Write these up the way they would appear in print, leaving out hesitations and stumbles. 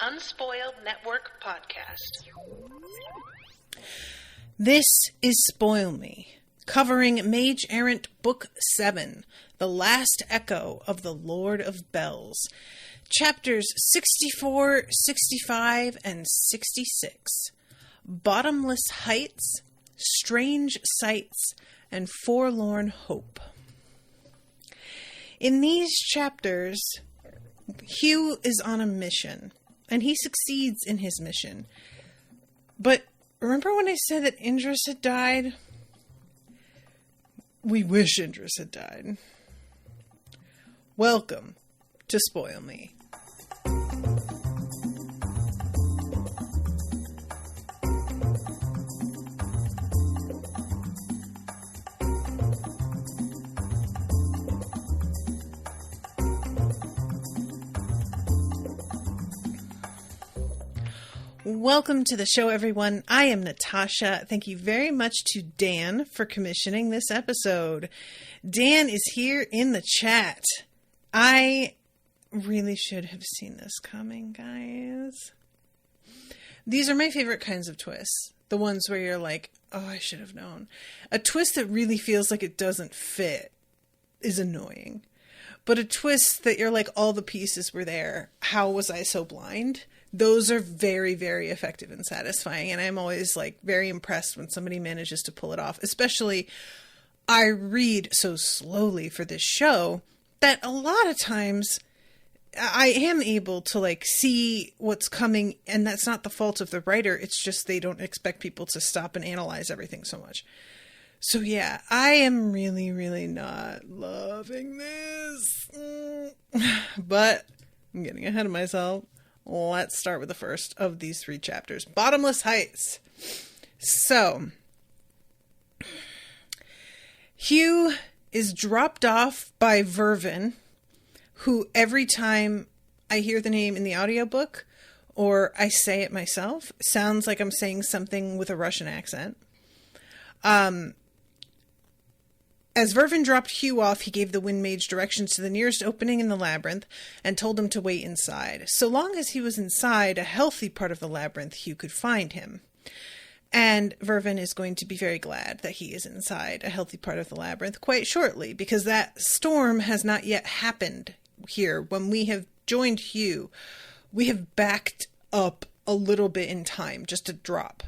Unspoiled Network podcast. This is Spoil Me, covering Mage Errant Book 7, The Last Echo of the Lord of Bells, chapters 64, 65, and 66, Bottomless Heights, Strange Sights, and Forlorn Hope. In these chapters, Hugh is on a mission, and he succeeds in his mission. But remember when I said that Indrid had died? We wish Indrid had died. Welcome to Spoil Me. Welcome to the show, everyone. I am Natasha. Thank you very much to Dan for commissioning this episode. Dan is here in the chat. I really should have seen this coming, guys. These are my favorite kinds of twists. The ones where you're like, oh, I should have known. A twist that really feels like it doesn't fit is annoying. But a twist that you're like, all the pieces were there. How was I so blind? Those are very, very effective and satisfying. And I'm always like very impressed when somebody manages to pull it off. Especially, I read so slowly for this show that a lot of times I am able to like see what's coming. And that's not the fault of the writer. It's just they don't expect people to stop and analyze everything so much. So yeah, I am really, really not loving this. But I'm getting ahead of myself. Let's start with the first of these three chapters. Bottomless Heights. So, Hugh is dropped off by Vervin, who every time I hear the name in the audiobook, or I say it myself, sounds like I'm saying something with a Russian accent. As Vervin dropped Hugh off, he gave the Wind Mage directions to the nearest opening in the labyrinth and told him to wait inside. So long as he was inside a healthy part of the labyrinth, Hugh could find him. And Vervin is going to be very glad that he is inside a healthy part of the labyrinth quite shortly, because that storm has not yet happened here. When we have joined Hugh, we have backed up a little bit in time, just a drop.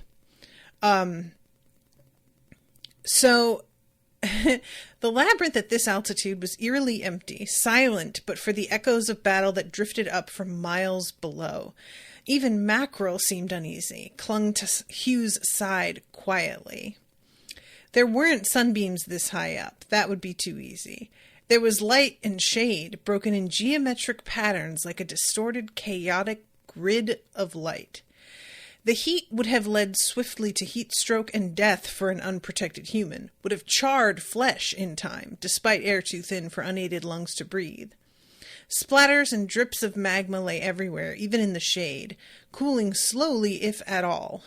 The labyrinth at this altitude was eerily empty, silent but for the echoes of battle that drifted up from miles below. Even Mackerel seemed uneasy, clung to Hugh's side quietly. There weren't sunbeams this high up. That would be too easy. There was light and shade, broken in geometric patterns like a distorted, chaotic grid of light. The heat would have led swiftly to heat stroke and death for an unprotected human, would have charred flesh in time, despite air too thin for unaided lungs to breathe. Splatters and drips of magma lay everywhere, even in the shade, cooling slowly if at all.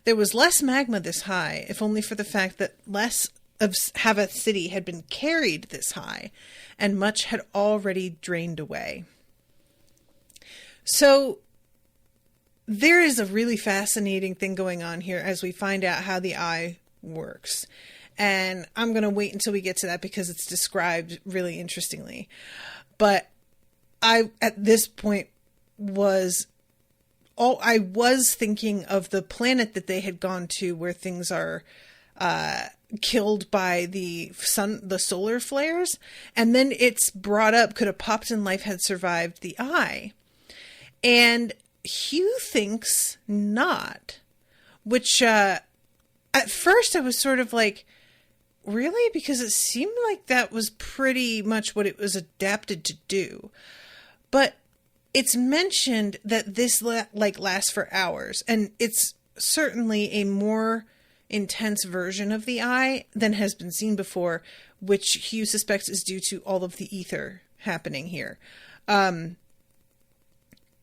There was less magma this high, if only for the fact that less of Havath City had been carried this high, and much had already drained away. So, there is a really fascinating thing going on here as we find out how the eye works. And I'm going to wait until we get to that because it's described really interestingly. But I, at this point, I was thinking of the planet that they had gone to where things are killed by the solar flares. And then it's brought up, could a Popton life had survived the eye? And Hugh thinks not, which at first I was sort of like, really? Because it seemed like that was pretty much what it was adapted to do. But it's mentioned that this lasts for hours, and it's certainly a more intense version of the eye than has been seen before, which Hugh suspects is due to all of the ether happening here.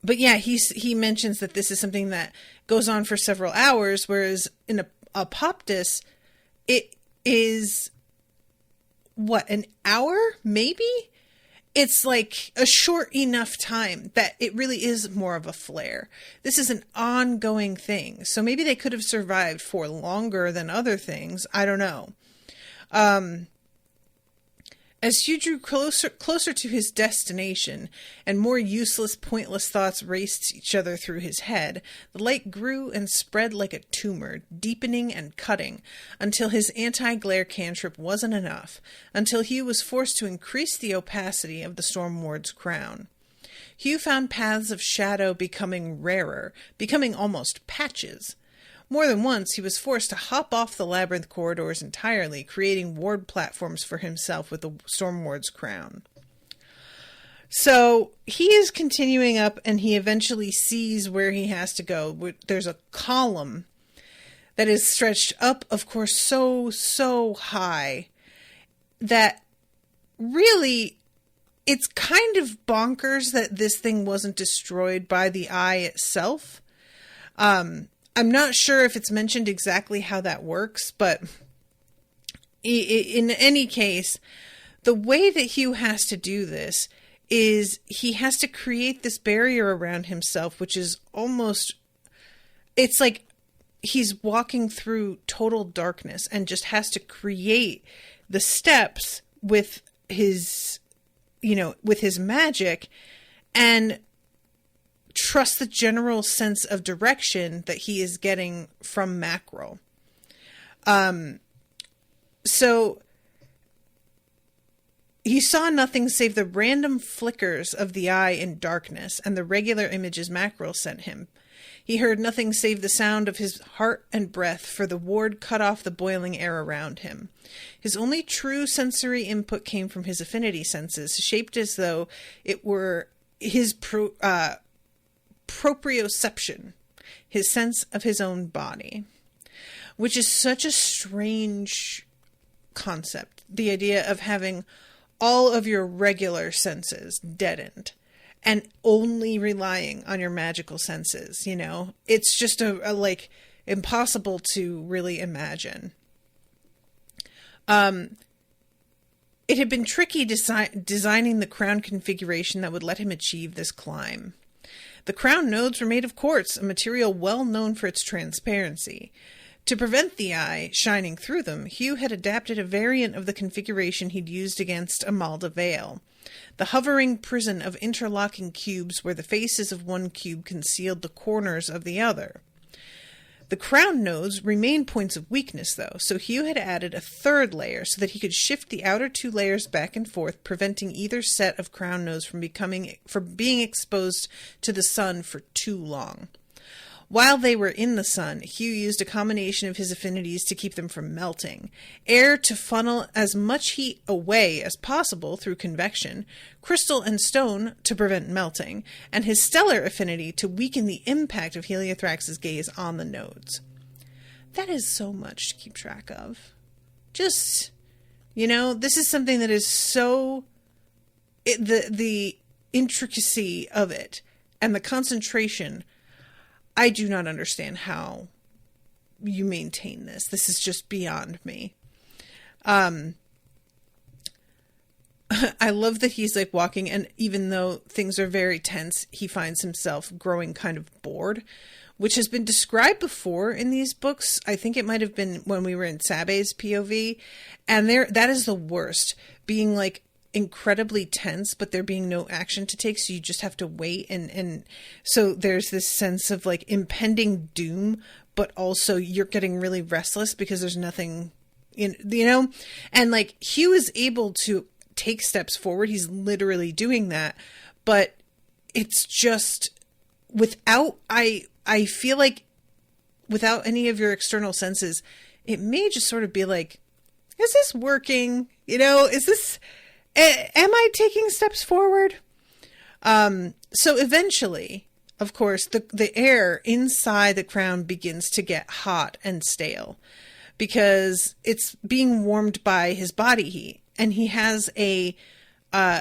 But yeah, he mentions that this is something that goes on for several hours, whereas in a Poptus, it is, what, an hour, maybe? it's like a short enough time that it really is more of a flare. This is an ongoing thing. So maybe they could have survived for longer than other things. I don't know. As Hugh drew closer to his destination, and more useless, pointless thoughts raced each other through his head, the light grew and spread like a tumor, deepening and cutting, until his anti-glare cantrip wasn't enough, until Hugh was forced to increase the opacity of the Stormward's crown. Hugh found paths of shadow becoming rarer, becoming almost patches. More than once, he was forced to hop off the labyrinth corridors entirely, creating ward platforms for himself with the Stormward's crown. So he is continuing up, and he eventually sees where he has to go. There's a column that is stretched up, of course, so high that really it's kind of bonkers that this thing wasn't destroyed by the eye itself. I'm not sure if it's mentioned exactly how that works, but in any case, the way that Hugh has to do this is he has to create this barrier around himself, which is almost, it's like he's walking through total darkness and just has to create the steps with his, with his magic, and trust the general sense of direction that he is getting from Mackerel. So he saw nothing save the random flickers of the eye in darkness and the regular images Mackerel sent him. He heard nothing save the sound of his heart and breath, for the ward cut off the boiling air around him. His only true sensory input came from his affinity senses, shaped as though it were his proprioception, his sense of his own body, which is such a strange concept. The idea of having all of your regular senses deadened and only relying on your magical senses, it's just a like impossible to really imagine. It had been tricky designing the crown configuration that would let him achieve this climb. The crown nodes were made of quartz, a material well known for its transparency. To prevent the eye shining through them, Hugh had adapted a variant of the configuration he'd used against Amalda Vale, the hovering prison of interlocking cubes where the faces of one cube concealed the corners of the other. The crown nodes remained points of weakness, though, so Hugh had added a third layer so that he could shift the outer two layers back and forth, preventing either set of crown nodes from being exposed to the sun for too long. While they were in the sun, Hugh used a combination of his affinities to keep them from melting, air to funnel as much heat away as possible through convection, crystal and stone to prevent melting, and his stellar affinity to weaken the impact of Heliothrax's gaze on the nodes. That is so much to keep track of. Just, this is something that is so... the intricacy of it and the concentration... I do not understand how you maintain this. This is just beyond me. I love that he's like walking, and even though things are very tense, he finds himself growing kind of bored, which has been described before in these books. I think it might have been when we were in Sabe's POV, and that is the worst, being like incredibly tense, but there being no action to take, so you just have to wait, and so there's this sense of like impending doom, but also you're getting really restless because there's nothing and like Hugh is able to take steps forward. He's literally doing that, but it's just without I feel like without any of your external senses, it may just sort of be like, is this working? Is this, am I taking steps forward? So eventually, of course, the air inside the crown begins to get hot and stale because it's being warmed by his body heat. And he has a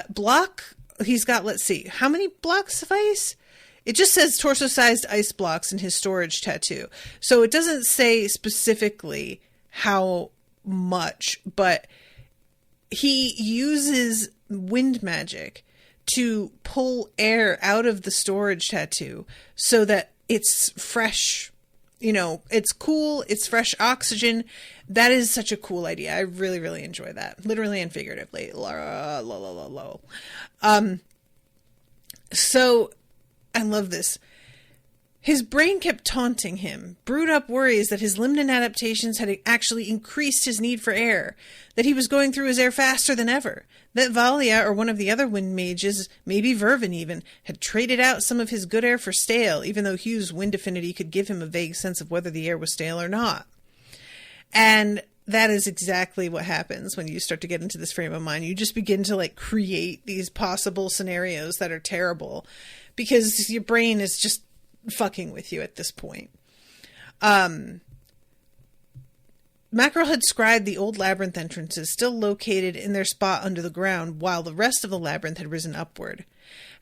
block. He's got, let's see, how many blocks of ice? It just says torso-sized ice blocks in his storage tattoo. So it doesn't say specifically how much, but he uses wind magic to pull air out of the storage tattoo so that it's fresh, it's cool, it's fresh oxygen. That is such a cool idea. I really, really enjoy that. Literally and figuratively. So I love this. His brain kept taunting him, brewed up worries that his limnin adaptations had actually increased his need for air, that he was going through his air faster than ever, that Valia or one of the other wind mages, maybe Vervin even, had traded out some of his good air for stale, even though Hugh's wind affinity could give him a vague sense of whether the air was stale or not. And that is exactly what happens when you start to get into this frame of mind. You just begin to create these possible scenarios that are terrible because your brain is just fucking with you at this point. Mackerel had scribed the old labyrinth entrances still located in their spot under the ground while the rest of the labyrinth had risen upward.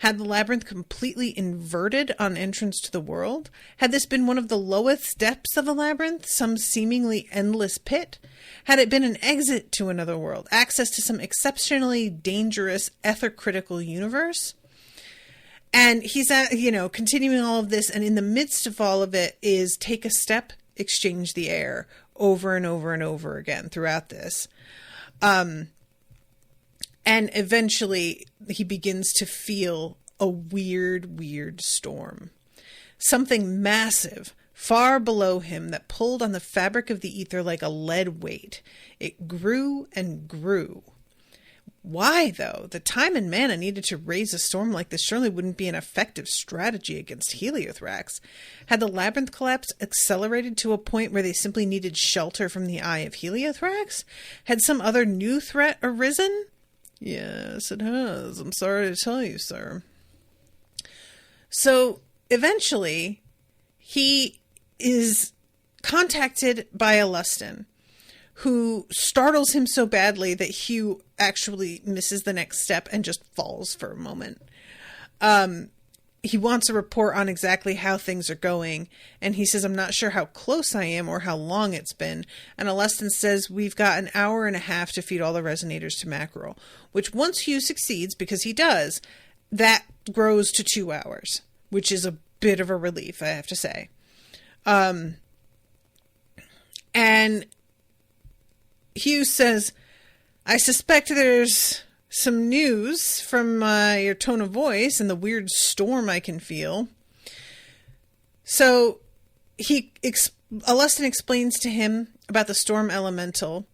Had the labyrinth completely inverted on entrance to the world? Had this been one of the lowest depths of the labyrinth, some seemingly endless pit? Had it been an exit to another world, access to some exceptionally dangerous, ether-critical universe? And he's continuing all of this, and in the midst of all of it is take a step, exchange the air, over and over and over again throughout this. And eventually he begins to feel a weird storm. Something massive, far below him, that pulled on the fabric of the ether like a lead weight. It grew and grew. Why, though? The time and mana needed to raise a storm like this surely wouldn't be an effective strategy against Heliothrax. Had the labyrinth collapse accelerated to a point where they simply needed shelter from the Eye of Heliothrax? Had some other new threat arisen? Yes, it has. I'm sorry to tell you, sir. So, eventually, he is contacted by Alustin, who startles him so badly that Hugh actually misses the next step and just falls for a moment. He wants a report on exactly how things are going, and he says, I'm not sure how close I am or how long it's been. And Alustin says, we've got an hour and a half to feed all the resonators to Mackerel, which once Hugh succeeds, because he does, that grows to 2 hours, which is a bit of a relief, I have to say. And Hugh says, I suspect there's some news from your tone of voice and the weird storm I can feel. So Alustin explains to him about the storm elemental,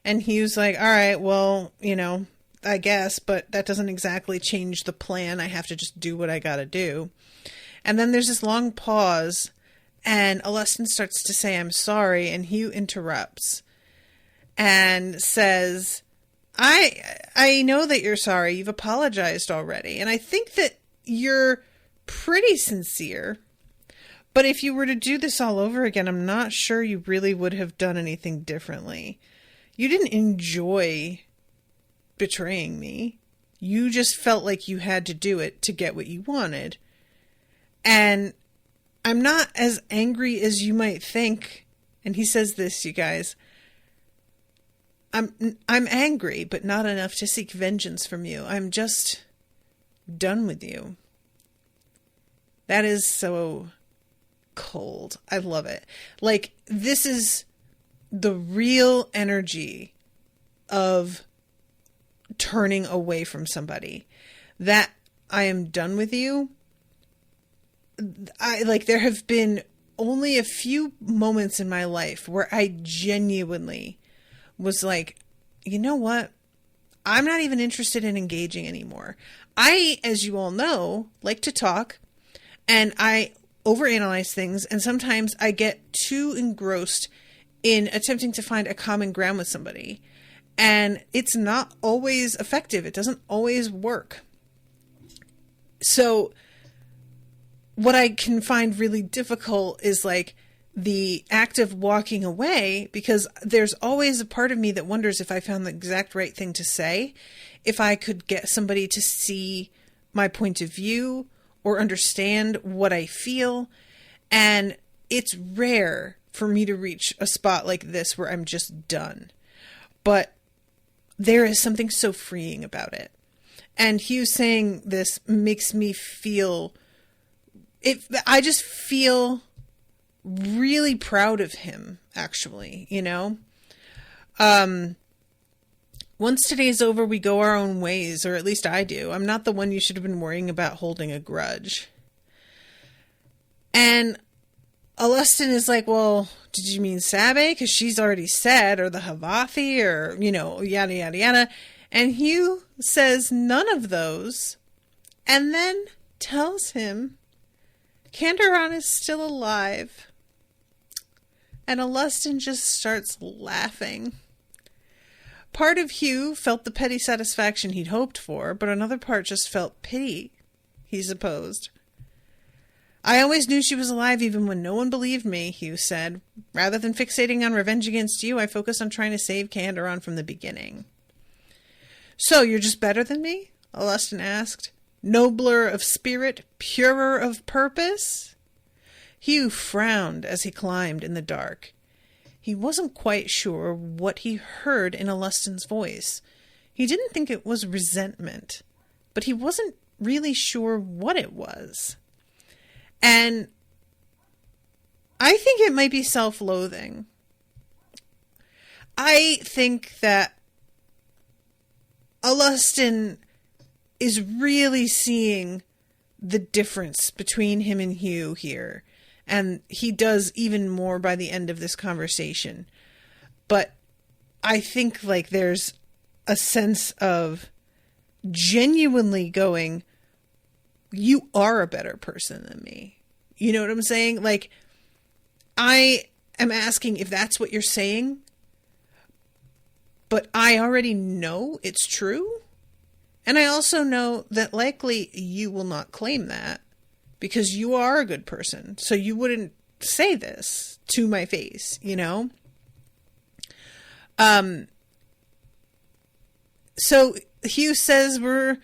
and Hugh's like, all right, well, I guess, but that doesn't exactly change the plan. I have to just do what I gotta do. And then there's this long pause, and Alustin starts to say, I'm sorry, and Hugh interrupts and says, I know that you're sorry. You've apologized already. And I think that you're pretty sincere. But if you were to do this all over again, I'm not sure you really would have done anything differently. You didn't enjoy betraying me. You just felt like you had to do it to get what you wanted. And I'm not as angry as you might think. And he says this, you guys. I'm angry, but not enough to seek vengeance from you. I'm just done with you. That is so cold. I love it. This is the real energy of turning away from somebody. That I am done with you. There have been only a few moments in my life where I genuinely was like, you know what? I'm not even interested in engaging anymore. I, as you all know, like to talk, and I overanalyze things, and sometimes I get too engrossed in attempting to find a common ground with somebody, and it's not always effective. It doesn't always work. So what I can find really difficult is the act of walking away, because there's always a part of me that wonders if I found the exact right thing to say, if I could get somebody to see my point of view or understand what I feel. And it's rare for me to reach a spot like this where I'm just done. But there is something so freeing about it. And Hugh saying this makes me feel I just feel really proud of him, actually, you know? Once today's over, we go our own ways, or at least I do. I'm not the one you should have been worrying about holding a grudge. And Alustin is like, well, did you mean Sabe? Because she's already said, or the Havathi, or, you know, yada, yada, yada. And Hugh says none of those, and then tells him Candoron is still alive. And Alustin just starts laughing. Part of Hugh felt the petty satisfaction he'd hoped for, but another part just felt pity, he supposed. I always knew she was alive even when no one believed me, Hugh said. Rather than fixating on revenge against you, I focused on trying to save Candoron from the beginning. So, you're just better than me? Alustin asked. Nobler of spirit, purer of purpose? Hugh frowned as he climbed in the dark. He wasn't quite sure what he heard in Alustin's voice. He didn't think it was resentment, but he wasn't really sure what it was. And I think it might be self-loathing. I think that Alustin is really seeing the difference between him and Hugh here. And he does even more by the end of this conversation. But I think like there's a sense of genuinely going, you are a better person than me. You know what I'm saying? Like, I am asking if that's what you're saying, but I already know it's true. And I also know that likely you will not claim that because you are a good person. So you wouldn't say this to my face, you know? So Hugh says we're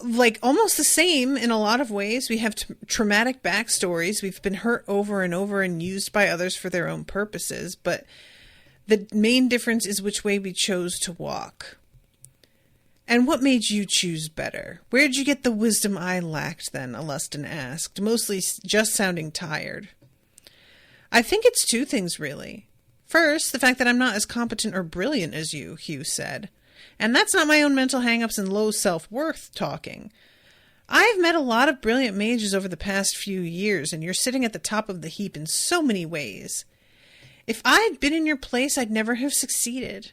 like almost the same in a lot of ways. We have traumatic backstories. We've been hurt over and over and used by others for their own purposes. But the main difference is which way we chose to walk. And what made you choose better? Where'd you get the wisdom I lacked then? Alustin asked, mostly just sounding tired. I think it's two things, really. First, the fact that I'm not as competent or brilliant as you, Hugh said. And that's not my own mental hang-ups and low self-worth talking. I've met a lot of brilliant mages over the past few years, and you're sitting at the top of the heap in so many ways. If I'd been in your place, I'd never have succeeded.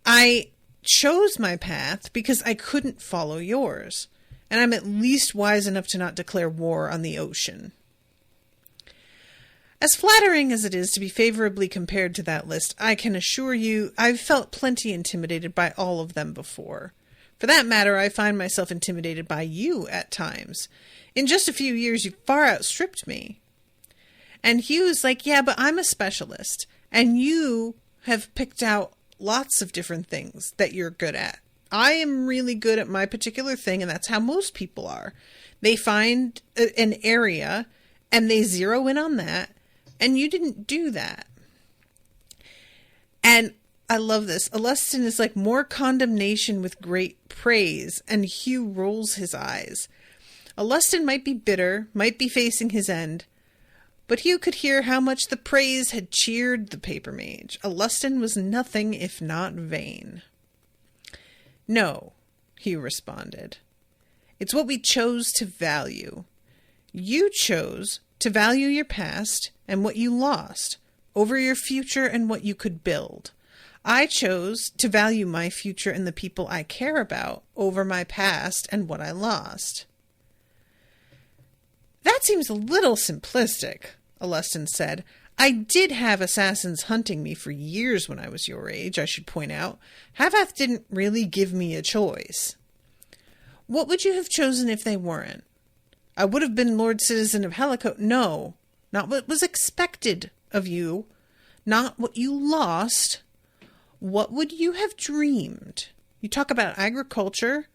I chose my path because I couldn't follow yours, and I'm at least wise enough to not declare war on the ocean. As flattering as it is to be favorably compared to that list, I can assure you I've felt plenty intimidated by all of them before. For that matter, I find myself intimidated by you at times. In just a few years, you've far outstripped me. And Hugh's like, yeah, but I'm a specialist, and you have picked out lots of different things that you're good at. I am really good at my particular thing, and that's how most people are. They find an area, and they zero in on that, and you didn't do that. And I love this. Alustin is like more condemnation with great praise, and Hugh rolls his eyes. Alustin might be bitter, might be facing his end, but Hugh could hear how much the praise had cheered the paper mage. Alustin was nothing if not vain. No, Hugh responded. It's what we chose to value. You chose to value your past and what you lost over your future and what you could build. I chose to value my future and the people I care about over my past and what I lost. That seems a little simplistic, Alustin said. I did have assassins hunting me for years when I was your age, I should point out. Havath didn't really give me a choice. What would you have chosen if they weren't? I would have been Lord Citizen of Helico. No, not what was expected of you, not what you lost. What would you have dreamed? You talk about agriculture,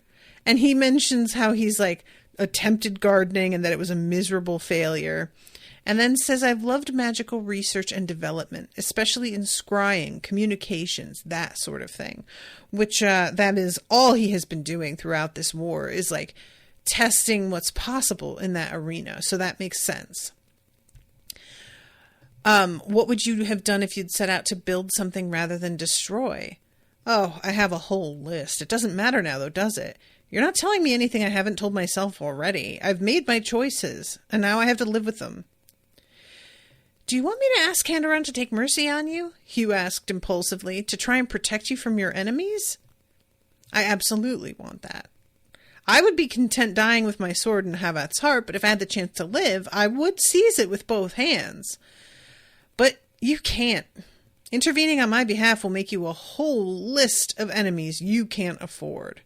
and he mentions how he's like attempted gardening and that it was a miserable failure. And then says, I've loved magical research and development, especially in scrying, communications, that sort of thing. Which, that is all he has been doing throughout this war, is like testing what's possible in that arena. So that makes sense. What would you have done if you'd set out to build something rather than destroy? Oh, I have a whole list. It doesn't matter now, though, does it? You're not telling me anything I haven't told myself already. I've made my choices, and now I have to live with them. Do you want me to ask Errant to take mercy on you? Hugh asked impulsively, to try and protect you from your enemies? I absolutely want that. I would be content dying with my sword in Havath's heart, but if I had the chance to live, I would seize it with both hands. But you can't. Intervening on my behalf will make you a whole list of enemies you can't afford.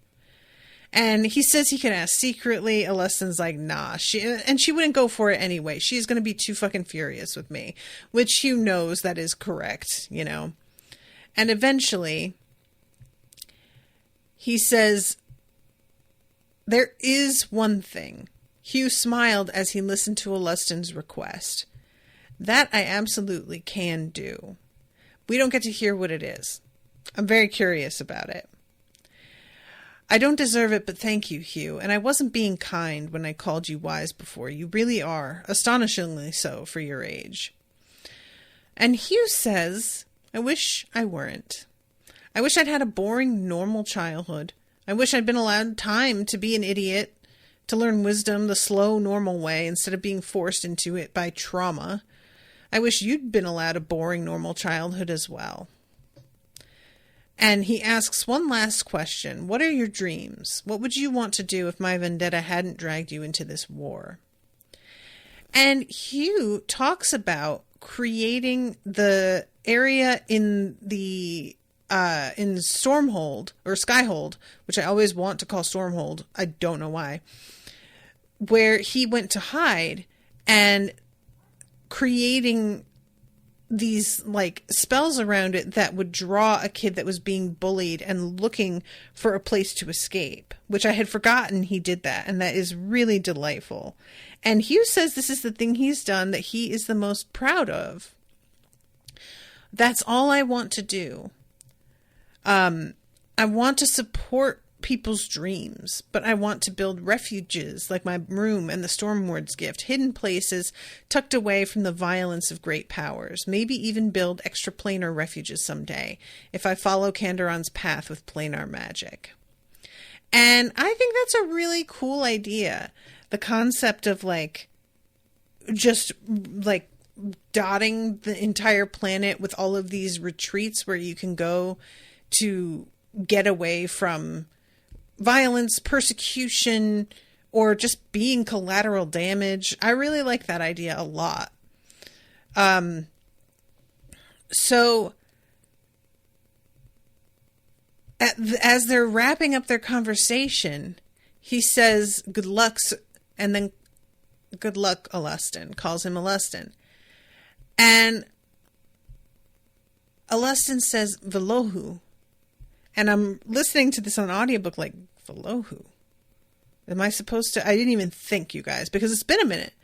And he says he can ask secretly. Alustin's like, nah. She wouldn't go for it anyway. She's going to be too fucking furious with me. Which Hugh knows that is correct, you know. And eventually, he says, there is one thing. Hugh smiled as he listened to Alustin's request. That I absolutely can do. We don't get to hear what it is. I'm very curious about it. I don't deserve it, but thank you, Hugh. And I wasn't being kind when I called you wise before. You really are, astonishingly so for your age. And Hugh says, I wish I weren't. I wish I'd had a boring, normal childhood. I wish I'd been allowed time to be an idiot, to learn wisdom the slow, normal way instead of being forced into it by trauma. I wish you'd been allowed a boring, normal childhood as well. And he asks one last question. What are your dreams? What would you want to do if my vendetta hadn't dragged you into this war? And Hugh talks about creating the area in the in Stormhold or Skyhold, which I always want to call Stormhold. I don't know why. Where he went to hide and creating these like spells around it that would draw a kid that was being bullied and looking for a place to escape, which I had forgotten he did that. And that is really delightful. And Hugh says this is the thing he's done that he is the most proud of. That's all I want to do. I want to support people's dreams, but I want to build refuges like my room and the Stormward's gift, hidden places tucked away from the violence of great powers, maybe even build extraplanar refuges someday, if I follow Kandaron's path with planar magic. And I think that's a really cool idea. The concept of like, just like dotting the entire planet with all of these retreats where you can go to get away from violence, persecution, or just being collateral damage. I really like that idea a lot. So as they're wrapping up their conversation, he says, good luck, and then good luck, Alustin, calls him Alustin. And Alustin says, Velohu. And I'm listening to this on audiobook like, Velohu? Am I supposed to? I didn't even think, you guys, because it's been a minute.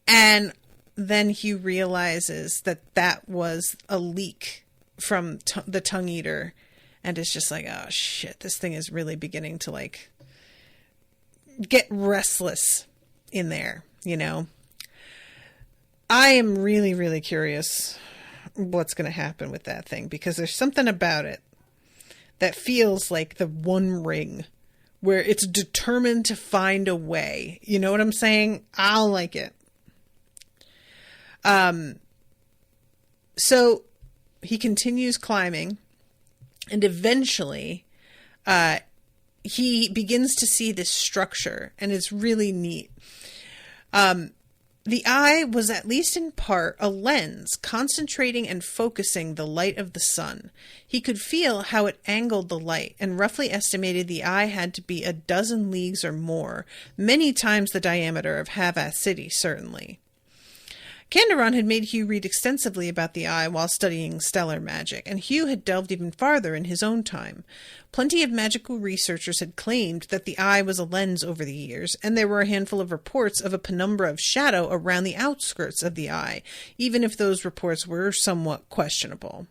And then he realizes that that was a leak from the tongue eater. And it's just like, oh shit, this thing is really beginning to like get restless in there, you know? I am really, really curious what's going to happen with that thing, because there's something about it that feels like the One Ring, where it's determined to find a way. You know what I'm saying? I'll like it. So he continues climbing, and eventually he begins to see this structure, and it's really neat. The eye was, at least in part, a lens concentrating and focusing the light of the sun. He could feel how it angled the light, and roughly estimated the eye had to be 12 leagues or more, many times the diameter of Havath City, certainly. Candoron had made Hugh read extensively about the eye while studying stellar magic, and Hugh had delved even farther in his own time. Plenty of magical researchers had claimed that the eye was a lens over the years, and there were a handful of reports of a penumbra of shadow around the outskirts of the eye, even if those reports were somewhat questionable.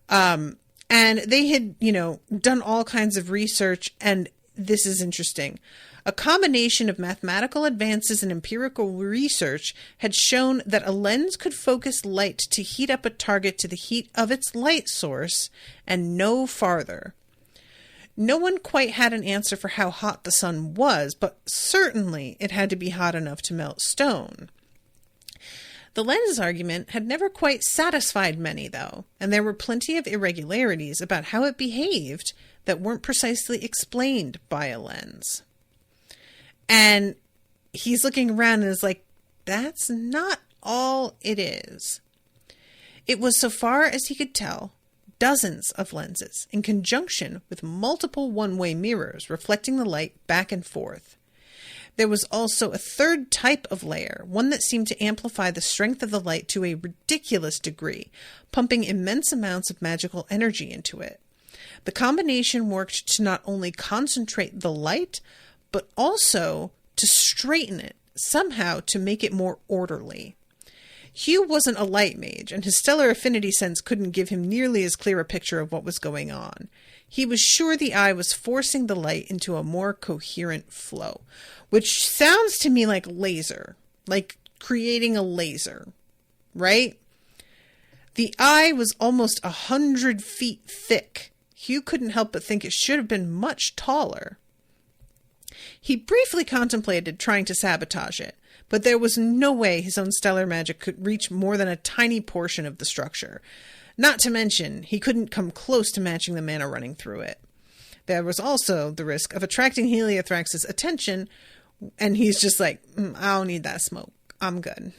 And they had, done all kinds of research, and this is interesting. A combination of mathematical advances and empirical research had shown that a lens could focus light to heat up a target to the heat of its light source and no farther. No one quite had an answer for how hot the sun was, but certainly it had to be hot enough to melt stone. The lens argument had never quite satisfied many, though, and there were plenty of irregularities about how it behaved that weren't precisely explained by a lens. And he's looking around and is like, that's not all it is. It was, so far as he could tell, dozens of lenses in conjunction with multiple one-way mirrors reflecting the light back and forth. There was also a third type of layer, one that seemed to amplify the strength of the light to a ridiculous degree, pumping immense amounts of magical energy into it. The combination worked to not only concentrate the light, but also to straighten it, somehow to make it more orderly. Hugh wasn't a light mage, and his stellar affinity sense couldn't give him nearly as clear a picture of what was going on. He was sure the eye was forcing the light into a more coherent flow, which sounds to me like laser, like creating a laser, right? The eye was almost 100 feet thick. Hugh couldn't help but think it should have been much taller. He briefly contemplated trying to sabotage it, but there was no way his own stellar magic could reach more than a tiny portion of the structure. Not to mention, he couldn't come close to matching the mana running through it. There was also the risk of attracting Heliothrax's attention, and he's just like, I don't need that smoke. I'm good.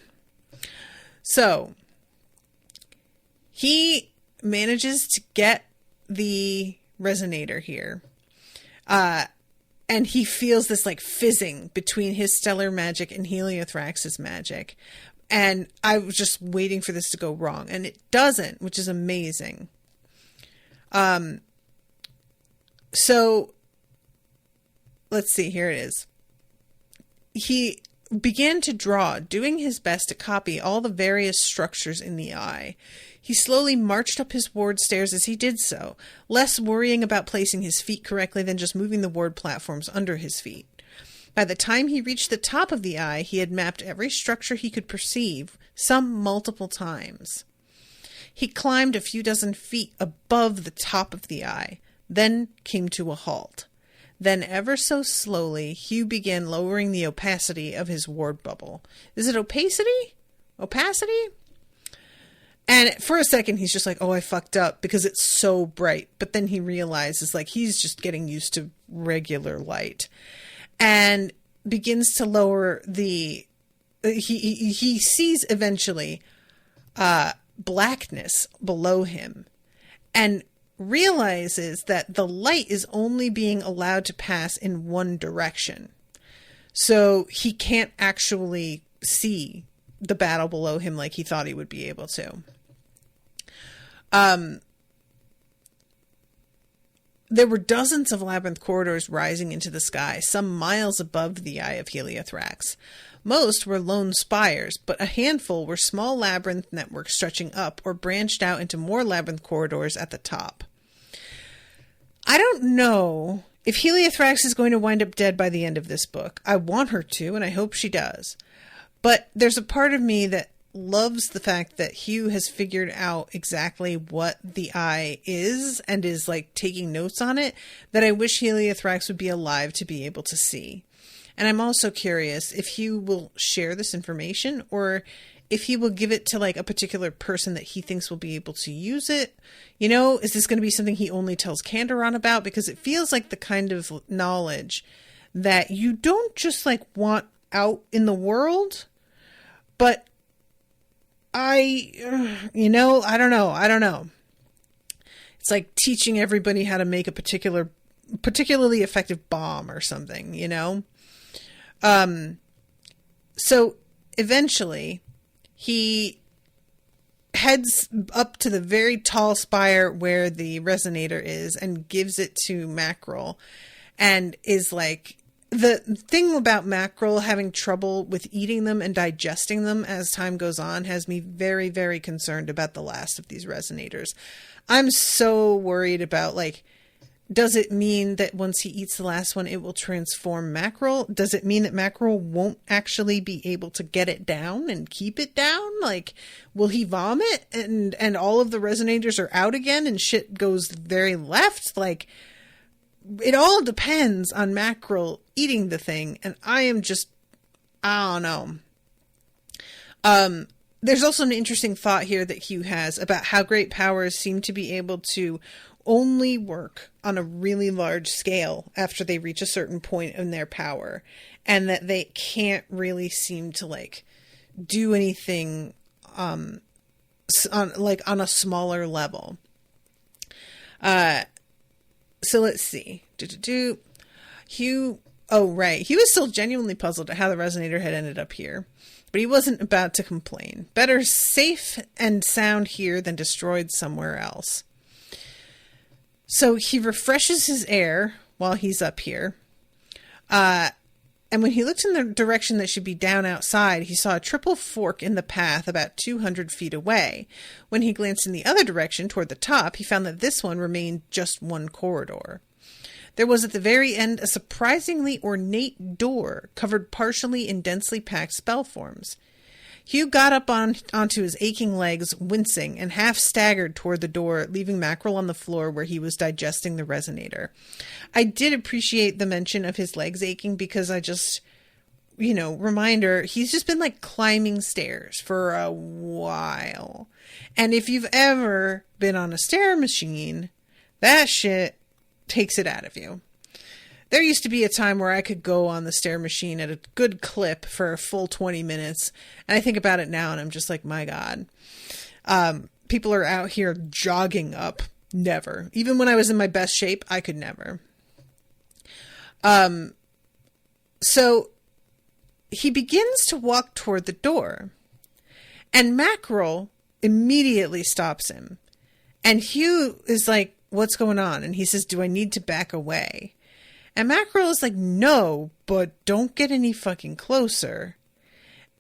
So, he manages to get the resonator here. And he feels this like fizzing between his stellar magic and Heliothrax's magic. And I was just waiting for this to go wrong. And it doesn't, which is amazing. So let's see, here it is. He began to draw, doing his best to copy all the various structures in the eye. He slowly marched up his ward stairs as he did so, less worrying about placing his feet correctly than just moving the ward platforms under his feet. By the time he reached the top of the eye, he had mapped every structure he could perceive, some multiple times. He climbed a few dozen feet above the top of the eye, then came to a halt. Then, ever so slowly, Hugh began lowering the opacity of his ward bubble. Is it opacity? Opacity? And for a second, he's just like, oh, I fucked up because it's so bright. But then he realizes, like, he's just getting used to regular light. And begins to lower the... He sees eventually blackness below him. And realizes that the light is only being allowed to pass in one direction. So he can't actually see the battle below him like he thought he would be able to. There were dozens of labyrinth corridors rising into the sky, some miles above the Eye of Heliothrax. Most were lone spires, but a handful were small labyrinth networks stretching up or branched out into more labyrinth corridors at the top. I don't know if Heliothrax is going to wind up dead by the end of this book. I want her to, and I hope she does. But there's a part of me that loves the fact that Hugh has figured out exactly what the eye is and is like taking notes on it, that I wish Heliothrax would be alive to be able to see. And I'm also curious if Hugh will share this information or if he will give it to like a particular person that he thinks will be able to use it. You know, is this going to be something he only tells Candoron about? Because it feels like the kind of knowledge that you don't just like want out in the world, but I don't know. It's like teaching everybody how to make a particularly effective bomb or something, you know? So eventually he heads up to the very tall spire where the resonator is and gives it to Mackerel, and is like, the thing about Mackerel having trouble with eating them and digesting them as time goes on has me very, very concerned about the last of these resonators. I'm so worried about, like, does it mean that once he eats the last one, it will transform Mackerel? Does it mean that Mackerel won't actually be able to get it down and keep it down? Like, will he vomit and all of the resonators are out again and shit goes very left? Like, it all depends on Mackerel eating the thing, and I don't know. There's also an interesting thought here that Hugh has about how great powers seem to be able to only work on a really large scale after they reach a certain point in their power, and that they can't really seem to, like, do anything on a smaller level. So let's see. Hugh. Oh, right. He was still genuinely puzzled at how the resonator had ended up here, but he wasn't about to complain. Better safe and sound here than destroyed somewhere else. So he refreshes his air while he's up here. And when he looked in the direction that should be down outside, he saw a triple fork in the path about 200 feet away. When he glanced in the other direction, toward the top, he found that this one remained just one corridor. There was at the very end a surprisingly ornate door, covered partially in densely packed spell forms. Hugh got up onto his aching legs, wincing, and half staggered toward the door, leaving Mackerel on the floor where he was digesting the resonator. I did appreciate the mention of his legs aching, because I just, reminder, he's just been, like, climbing stairs for a while. And if you've ever been on a stair machine, that shit takes it out of you. There used to be a time where I could go on the stair machine at a good clip for a full 20 minutes. And I think about it now and I'm just like, my God. People are out here jogging up. Never. Even when I was in my best shape, I could never. So he begins to walk toward the door. And Mackerel immediately stops him. And Hugh is like, what's going on? And he says, do I need to back away? And Mackerel is like, no, but don't get any fucking closer.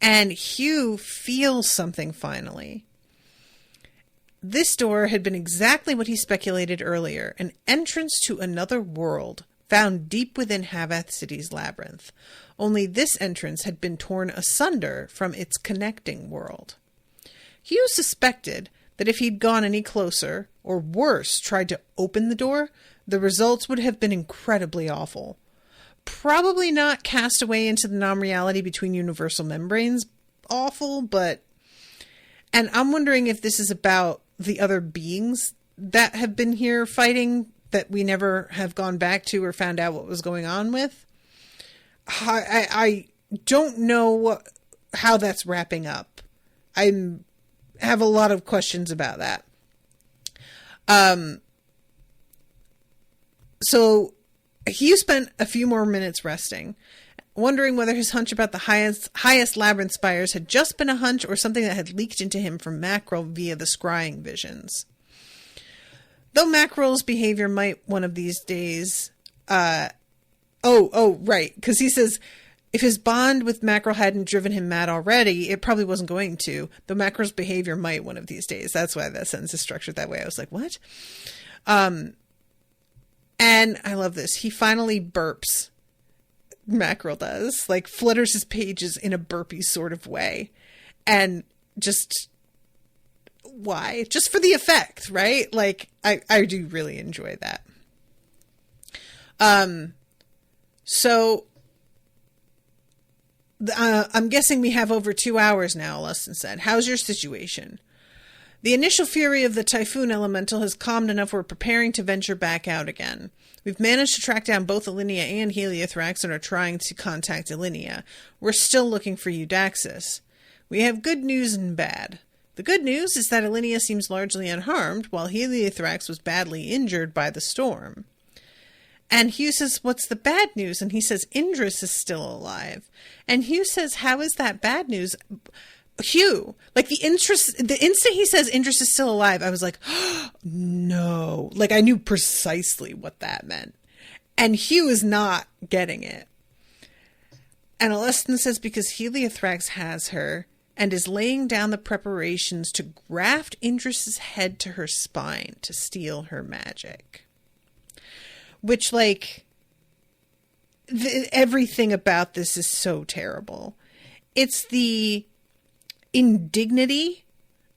And Hugh feels something finally. This door had been exactly what he speculated earlier, an entrance to another world, found deep within Havath City's labyrinth. Only this entrance had been torn asunder from its connecting world. Hugh suspected that if he'd gone any closer, or worse, tried to open the door, the results would have been incredibly awful. Probably not cast away into the non-reality between universal membranes awful, but... And I'm wondering if this is about the other beings that have been here fighting that we never have gone back to or found out what was going on with. I don't know how that's wrapping up. I have a lot of questions about that. So Hugh spent a few more minutes resting, wondering whether his hunch about the highest labyrinth spires had just been a hunch or something that had leaked into him from Mackerel via the scrying visions. Though Mackerel's behavior might one of these days... right, because he says if his bond with Mackerel hadn't driven him mad already, it probably wasn't going to, though Mackerel's behavior might one of these days. That's why that sentence is structured that way. I was like, what? And I love this. He finally burps. Mackerel does. Like, flutters his pages in a burpy sort of way. And just... why? Just for the effect, right? Like, I do really enjoy that. So... I'm guessing we have over 2 hours now, Alustin said. How's your situation? The initial fury of the typhoon elemental has calmed enough we're preparing to venture back out again. We've managed to track down both Alinea and Heliothrax and are trying to contact Alinea. We're still looking for Eudaxus. We have good news and bad. The good news is that Alinea seems largely unharmed, while Heliothrax was badly injured by the storm. And Hugh says, what's the bad news? And he says, Indrid is still alive. And Hugh says, how is that bad news? Hugh. Like the instant he says Indrid is still alive, I was like, oh, no. Like I knew precisely what that meant. And Hugh is not getting it. And Alustin says because Heliothrax has her and is laying down the preparations to graft Indrid's head to her spine to steal her magic. Which, like, everything about this is so terrible. It's the indignity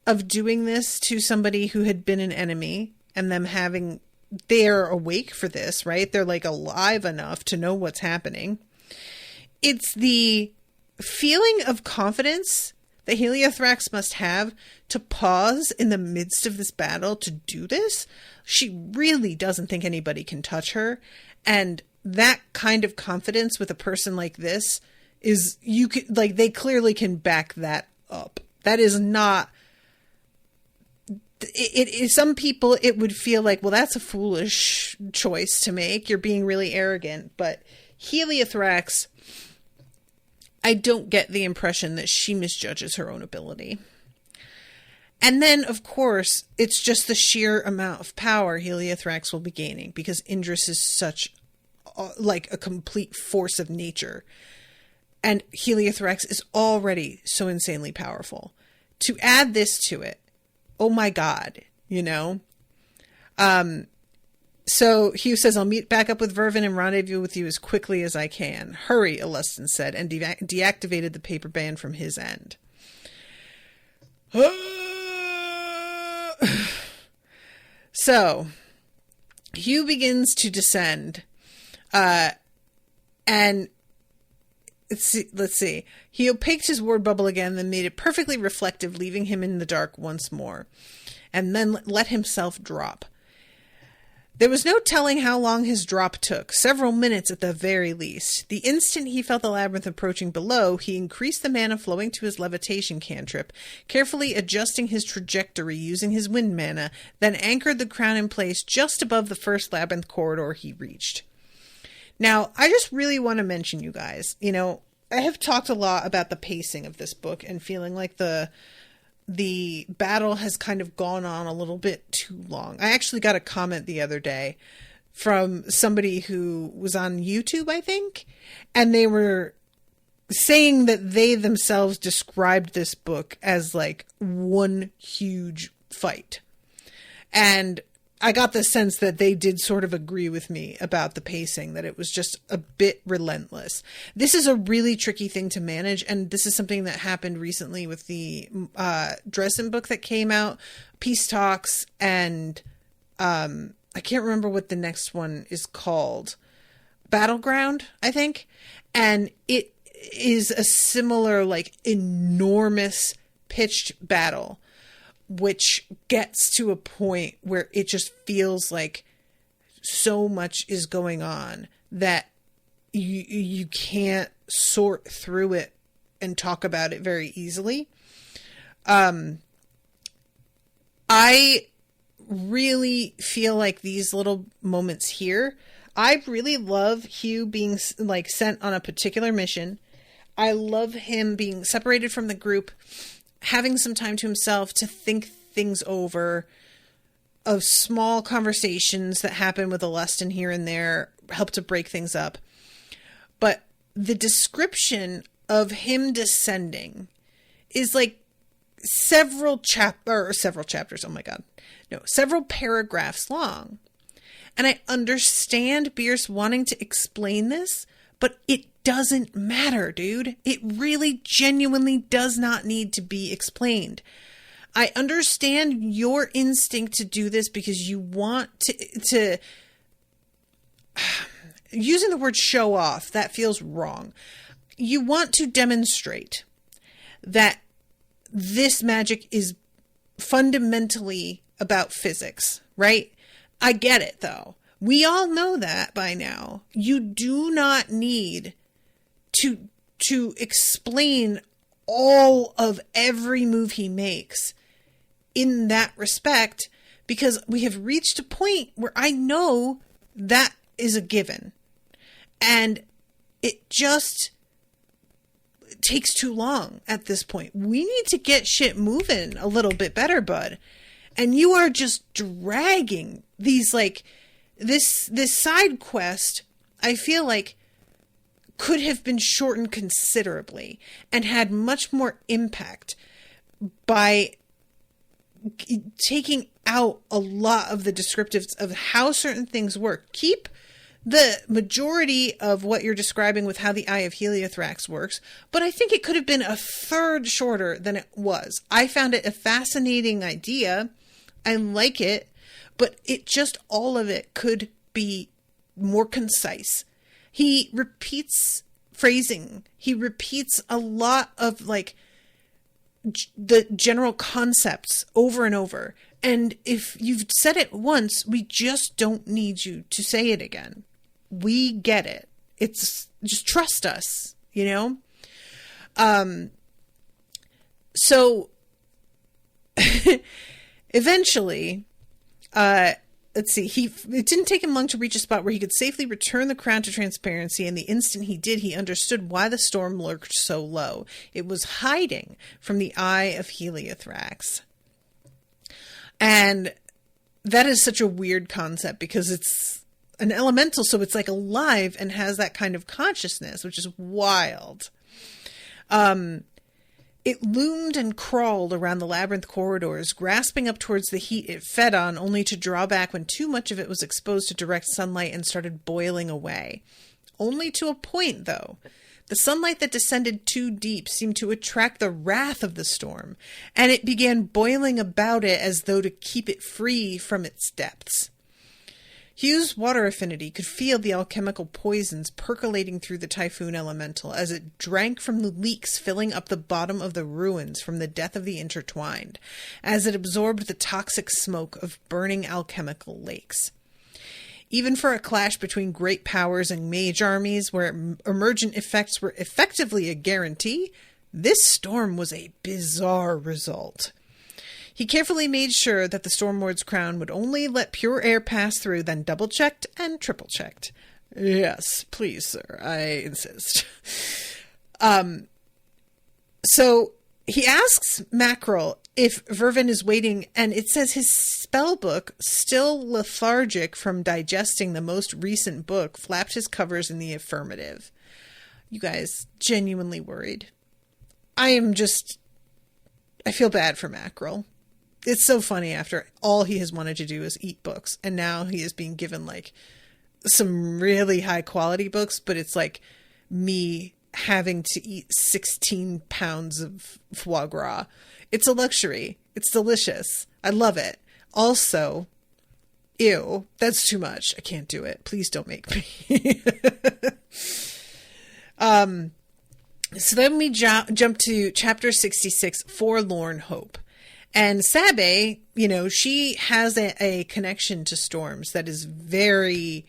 of doing this to somebody who had been an enemy and them having, they're awake for this, right? They're like alive enough to know what's happening. It's the feeling of confidence that Heliothrax must have to pause in the midst of this battle to do this. She really doesn't think anybody can touch her. And that kind of confidence with a person like this is, you could, like, they clearly can back that up. That is not, some people, it would feel like, well, that's a foolish choice to make. You're being really arrogant. But Heliothrax, I don't get the impression that she misjudges her own ability. And then, of course, it's just the sheer amount of power Heliothrax will be gaining because Indrid is such like a complete force of nature. And Heliothrax is already so insanely powerful. To add this to it, oh my God, you know? So Hugh says, I'll meet back up with Vervin and rendezvous with you as quickly as I can. Hurry, Alustin said, and deactivated the paper band from his end. So, Hugh begins to descend, and let's see. He opaqued his ward bubble again, then made it perfectly reflective, leaving him in the dark once more, and then let himself drop. There was no telling how long his drop took, several minutes at the very least. The instant he felt the labyrinth approaching below, he increased the mana flowing to his levitation cantrip, carefully adjusting his trajectory using his wind mana, then anchored the crown in place just above the first labyrinth corridor he reached. Now, I just really want to mention, you guys, you know, I have talked a lot about the pacing of this book and feeling like the battle has kind of gone on a little bit too long. I actually got a comment the other day from somebody who was on YouTube, I think, and they were saying that they themselves described this book as like one huge fight. And I got the sense that they did sort of agree with me about the pacing, that it was just a bit relentless. This is a really tricky thing to manage, and this is something that happened recently with the Dresden book that came out, Peace Talks, and I can't remember what the next one is called. Battleground, I think. And it is a similar, like, enormous pitched battle, which gets to a point where it just feels like so much is going on that you can't sort through it and talk about it very easily. I really feel like these little moments here, I really love Hugh being like sent on a particular mission. I love him being separated from the group, having some time to himself to think things over, of small conversations that happen with Alustin here and there, help to break things up. But the description of him descending is like several chapters. Oh my God. No, several paragraphs long. And I understand Bierce wanting to explain this, but it doesn't matter, dude. It really genuinely does not need to be explained. I understand your instinct to do this because you want to using the word show off, that feels wrong. You want to demonstrate that this magic is fundamentally about physics, right? I get it, though. We all know that by now. You do not need to explain all of every move he makes in that respect, because we have reached a point where I know that is a given. And it just, takes too long at this point. We need to get shit moving a little bit better, bud. And you are just dragging these, like, this side quest, I feel like, could have been shortened considerably and had much more impact by taking out a lot of the descriptives of how certain things work. Keep the majority of what you're describing with how the Eye of Heliothrax works, but I think it could have been a third shorter than it was. I found it a fascinating idea. I like it, but it just, all of it could be more concise. He repeats phrasing. He repeats a lot of, like, the general concepts over and over. And if you've said it once, we just don't need you to say it again. We get it. It's just trust us, you know? So eventually, let's see, it didn't take him long to reach a spot where he could safely return the crown to transparency, and the instant he did, he understood why the storm lurked so low. It was hiding from the Eye of Heliothrax. And that is such a weird concept because it's an elemental, so it's like alive and has that kind of consciousness, which is wild. It loomed and crawled around the labyrinth corridors, grasping up towards the heat it fed on, only to draw back when too much of it was exposed to direct sunlight and started boiling away. Only to a point, though. The sunlight that descended too deep seemed to attract the wrath of the storm, and it began boiling about it as though to keep it free from its depths. Hugh's water affinity could feel the alchemical poisons percolating through the typhoon elemental as it drank from the leaks filling up the bottom of the ruins from the death of the intertwined, as it absorbed the toxic smoke of burning alchemical lakes. Even for a clash between great powers and mage armies where emergent effects were effectively a guarantee, this storm was a bizarre result. He carefully made sure that the Stormlord's crown would only let pure air pass through, then double-checked and triple-checked. Yes, please, sir, I insist. So he asks Mackerel if Vervin is waiting, and it says his spellbook, still lethargic from digesting the most recent book, flapped his covers in the affirmative. You guys, genuinely worried. I feel bad for Mackerel. It's so funny after all he has wanted to do is eat books. And now he is being given like some really high quality books, but it's like me having to eat 16 pounds of foie gras. It's a luxury. It's delicious. I love it. Also, ew, that's too much. I can't do it. Please don't make me. So then we jump to chapter 66, Forlorn Hope. And Sabe, you know, she has a connection to storms that is very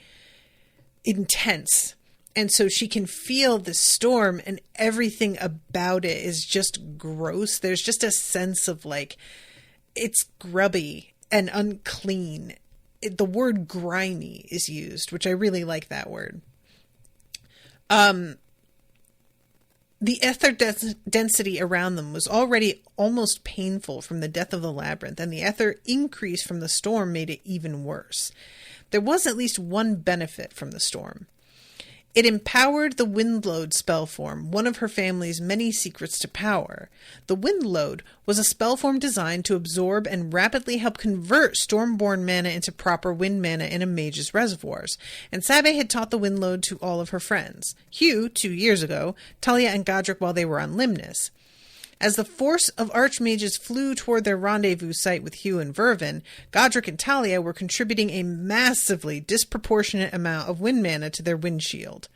intense. And so she can feel the storm and everything about it is just gross. There's just a sense of like, it's grubby and unclean. The word grimy is used, which I really like that word. The ether density around them was already almost painful from the death of the labyrinth, and the ether increase from the storm made it even worse. There was at least one benefit from the storm. It empowered the Windlode spell form, one of her family's many secrets to power. The Windlode was a spell form designed to absorb and rapidly help convert Stormborn mana into proper wind mana in a mage's reservoirs, and Sabe had taught the Windlode to all of her friends. Hugh, 2 years ago, Talia and Godric while they were on Limnus. As the force of archmages flew toward their rendezvous site with Hugh and Vervin, Godric and Talia were contributing a massively disproportionate amount of wind mana to their windshield.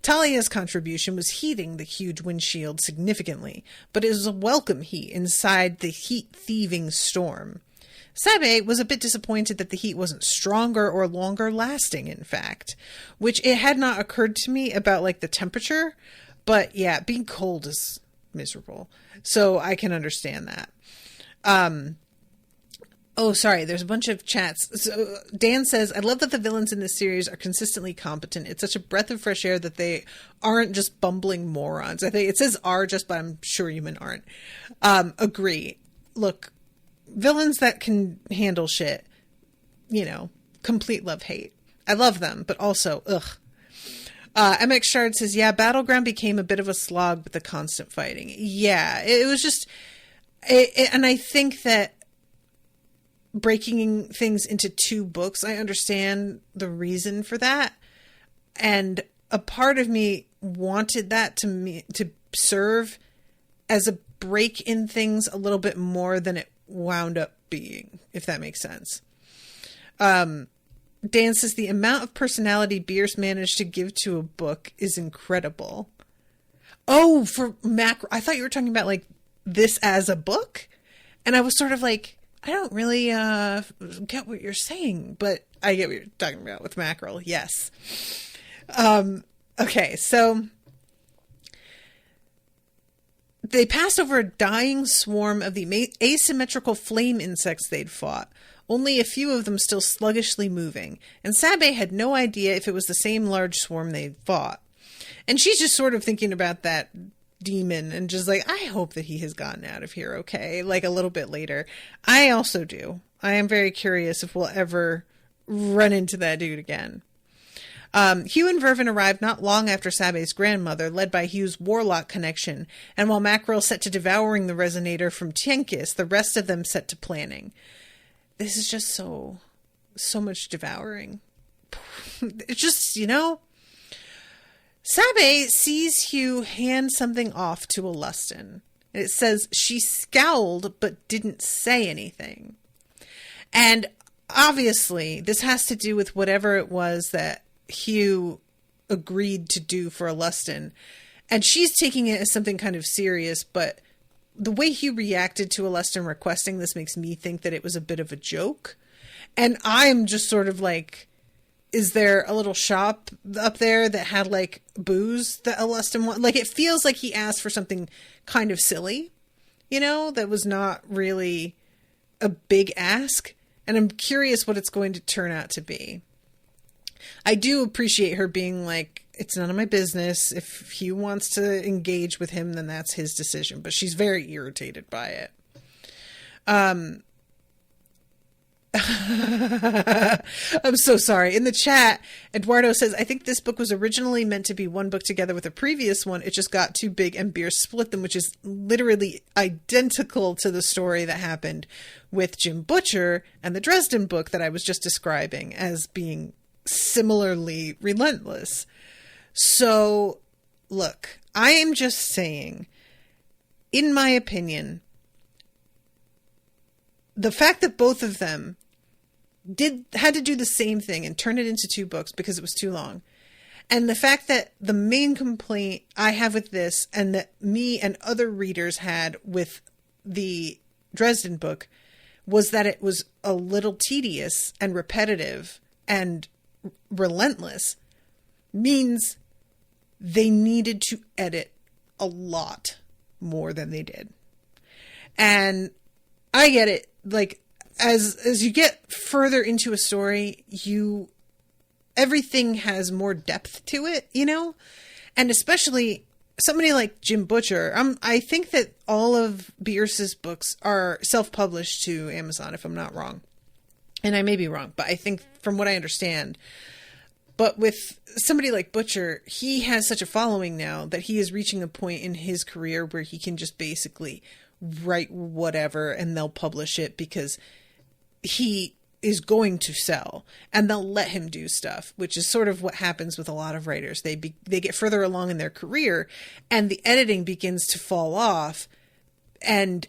Talia's contribution was heating the huge windshield significantly, but it was a welcome heat inside the heat-thieving storm. Sabe was a bit disappointed that the heat wasn't stronger or longer lasting, in fact, which it had not occurred to me about, like, the temperature, but yeah, being cold is miserable. So I can understand that. Oh, sorry. There's a bunch of chats. So Dan says, I love that the villains in this series are consistently competent. It's such a breath of fresh air that they aren't just bumbling morons. I think it says are just, but I'm sure you mean aren't. Agree. Look, villains that can handle shit, complete love-hate. I love them, but also, ugh. MX Shard says, yeah, Battleground became a bit of a slog with the constant fighting. Yeah, it was just... and I think that breaking things into 2 books, I understand the reason for that. And a part of me wanted that to serve as a break in things a little bit more than it wound up being, if that makes sense. Dan says the amount of personality Bierce managed to give to a book is incredible. Oh, for macro, I thought you were talking about like this as a book, and I was sort of like, I don't really get what you're saying, but I get what you're talking about with mackerel. Yes. Okay, so they passed over a dying swarm of the asymmetrical flame insects they'd fought, only a few of them still sluggishly moving, and Sabe had no idea if it was the same large swarm they'd fought. And she's just sort of thinking about that demon and just like, I hope that he has gotten out of here okay, like a little bit later. I also do. I am very curious if we'll ever run into that dude again. Hugh and Vervin arrived not long after Sabe's grandmother, led by Hugh's warlock connection, and while Mackerel set to devouring the resonator from Tienkis, the rest of them set to planning. This is just so much devouring. It's just, Sabe sees Hugh hand something off to Alustin. And it says she scowled but didn't say anything. And obviously, this has to do with whatever it was that Hugh agreed to do for Alustin. And she's taking it as something kind of serious, but the way Hugh reacted to Alustin requesting this makes me think that it was a bit of a joke. And I'm just sort of like, is there a little shop up there that had like booze that Alustin wanted? Like, it feels like he asked for something kind of silly, that was not really a big ask. And I'm curious what it's going to turn out to be. I do appreciate her being like, it's none of my business. If Hugh wants to engage with him, then that's his decision. But she's very irritated by it. I'm so sorry. In the chat, Eduardo says, I think this book was originally meant to be one book together with a previous one. It just got too big and Bierce split them, which is literally identical to the story that happened with Jim Butcher and the Dresden book that I was just describing as being similarly relentless. So, look, I am just saying, in my opinion, the fact that both of them had to do the same thing and turn it into 2 books because it was too long, and the fact that the main complaint I have with this, and that me and other readers had with the Dresden book, was that it was a little tedious and repetitive and relentless, means they needed to edit a lot more than they did. And I get it. Like, as you get further into a story, everything has more depth to it, and especially somebody like Jim Butcher. I think that all of Bierce's books are self-published to Amazon, if I'm not wrong. And I may be wrong, but I think from what I understand. But with somebody like Butcher, he has such a following now that he is reaching a point in his career where he can just basically write whatever and they'll publish it because he is going to sell, and they'll let him do stuff, which is sort of what happens with a lot of writers. They get further along in their career and the editing begins to fall off, and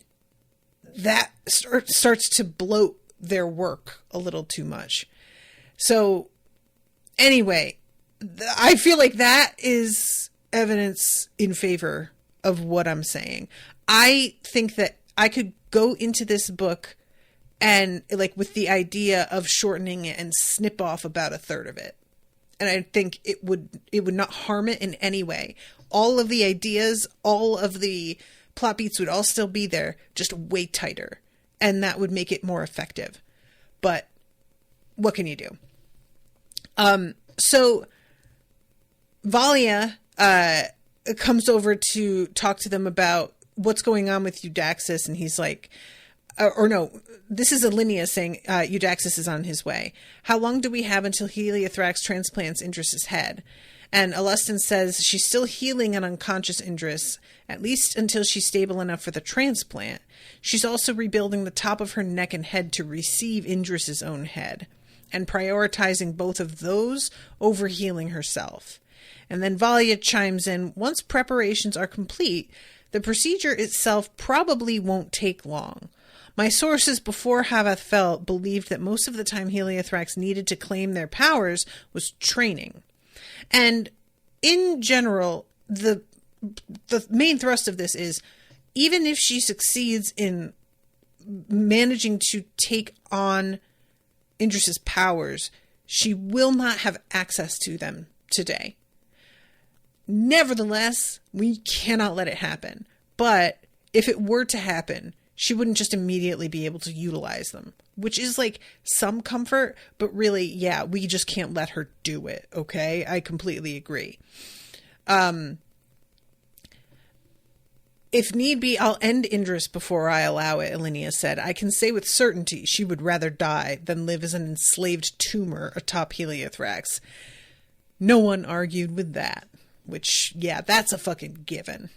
that starts to bloat their work a little too much. So anyway, I feel like that is evidence in favor of what I'm saying. I think that I could go into this book and like with the idea of shortening it and snip off about a third of it. And I think it would not harm it in any way. All of the ideas, all of the plot beats would all still be there, just way tighter. and that would make it more effective. But what can you do? So Valia comes over to talk to them about what's going on with Eudaxus, and he's like, this is Alinea saying Eudaxus is on his way. How long do we have until Heliothrax transplants Indris's head? And Alustin says she's still healing an unconscious Indris, at least until she's stable enough for the transplant. She's also rebuilding the top of her neck and head to receive Indris's own head, and prioritizing both of those over healing herself. And then Valia chimes in, once preparations are complete, the procedure itself probably won't take long. My sources before Havathfell believed that most of the time Heliothrax needed to claim their powers was training. And in general, the main thrust of this is, even if she succeeds in managing to take on Indris's powers, she will not have access to them today. Nevertheless, we cannot let it happen. But if it were to happen, she wouldn't just immediately be able to utilize them, which is like some comfort, but really, yeah, we just can't let her do it. Okay. I completely agree. If need be, I'll end Indris before I allow it, Alinea said. I can say with certainty she would rather die than live as an enslaved tumor atop Heliothrax. No one argued with that, which, yeah, that's a fucking given.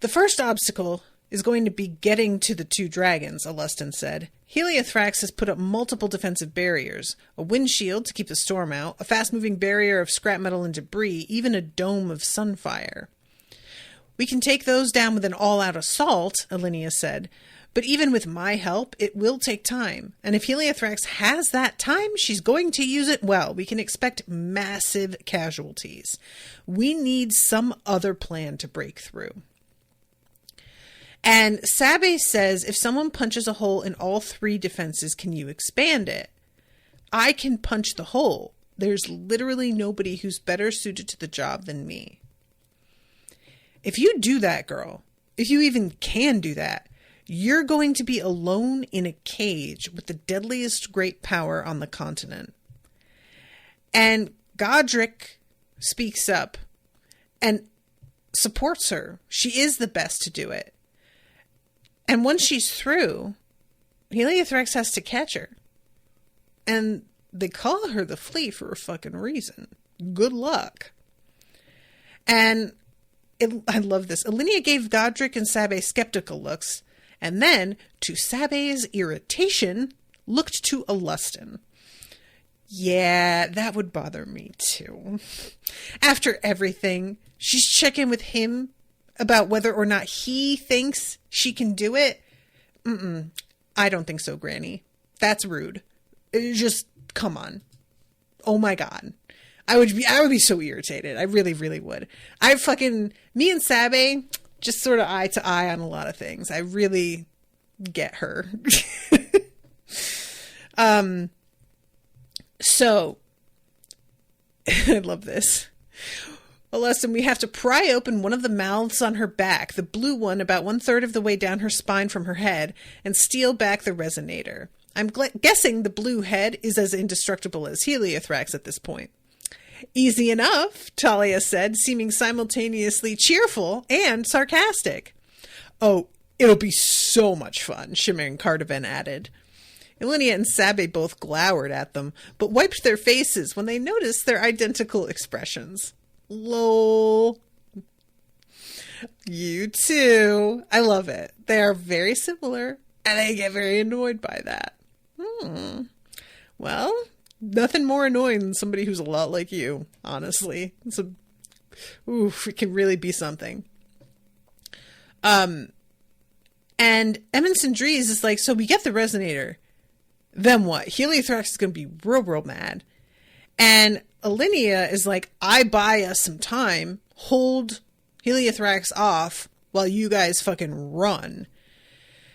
The first obstacle is going to be getting to the two dragons, Alustin said. Heliothrax has put up multiple defensive barriers, a windshield to keep the storm out, a fast-moving barrier of scrap metal and debris, even a dome of sunfire. We can take those down with an all-out assault, Alinea said, but even with my help, it will take time. And if Heliothrax has that time, she's going to use it well. We can expect massive casualties. We need some other plan to break through. And Sabe says, if someone punches a hole in all three defenses, can you expand it? I can punch the hole. There's literally nobody who's better suited to the job than me. If you do that, girl, if you even can do that, you're going to be alone in a cage with the deadliest great power on the continent. And Godric speaks up and supports her. She is the best to do it. And once she's through, Heliothrax has to catch her. And they call her the Flea for a fucking reason. Good luck. And I love this. Alinea gave Godric and Sabe skeptical looks, and then, to Sabe's irritation, looked to Alustin. Yeah, that would bother me too. After everything, she's checking with him about whether or not he thinks she can do it. I don't think so, Granny. That's rude. Just, come on. Oh my God. I would be so irritated. I really, really would. Me and Sabe, just sort of eye to eye on a lot of things. I really get her. So, I love this. Alustin, we have to pry open one of the mouths on her back, the blue one about 1/3 of the way down her spine from her head, and steal back the resonator. I'm guessing the blue head is as indestructible as Heliothrax at this point. Easy enough, Talia said, seeming simultaneously cheerful and sarcastic. Oh, it'll be so much fun, Shimmering Cardivan added. Alinea and Sabe both glowered at them, but wiped their faces when they noticed their identical expressions. Lol. You too. I love it. They are very similar, and I get very annoyed by that. Well, nothing more annoying than somebody who's a lot like you, honestly. It can really be something. And Emonson Drees is like, so we get the resonator. Then what? Heliothrax is going to be real, real mad. And Alinea is like, I buy us some time. Hold Heliothrax off while you guys fucking run.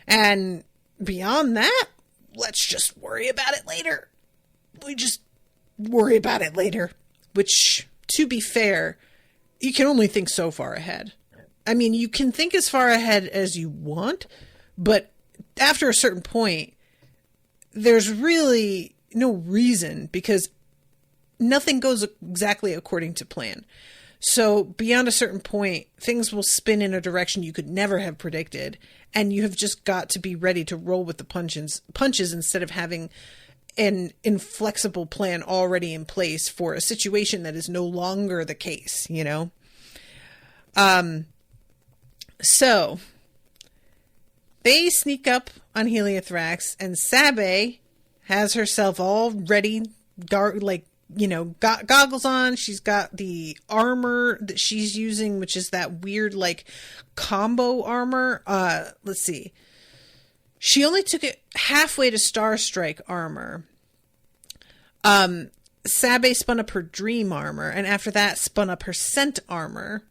And beyond that, let's just worry about it later. We just worry about it later. Which, to be fair, you can only think so far ahead. I mean, you can think as far ahead as you want, but after a certain point, there's really no reason, because nothing goes exactly according to plan. So beyond a certain point, things will spin in a direction you could never have predicted, and you have just got to be ready to roll with the punches instead of having an inflexible plan already in place for a situation that is no longer the case, you know? So they sneak up on Heliothrax, and Sabe has herself all ready, goggles on. She's got the armor that she's using, which is that weird, like, combo armor. Let's see. She only took it halfway to Star Strike armor. Sabe spun up her dream armor, and after that spun up her scent armor.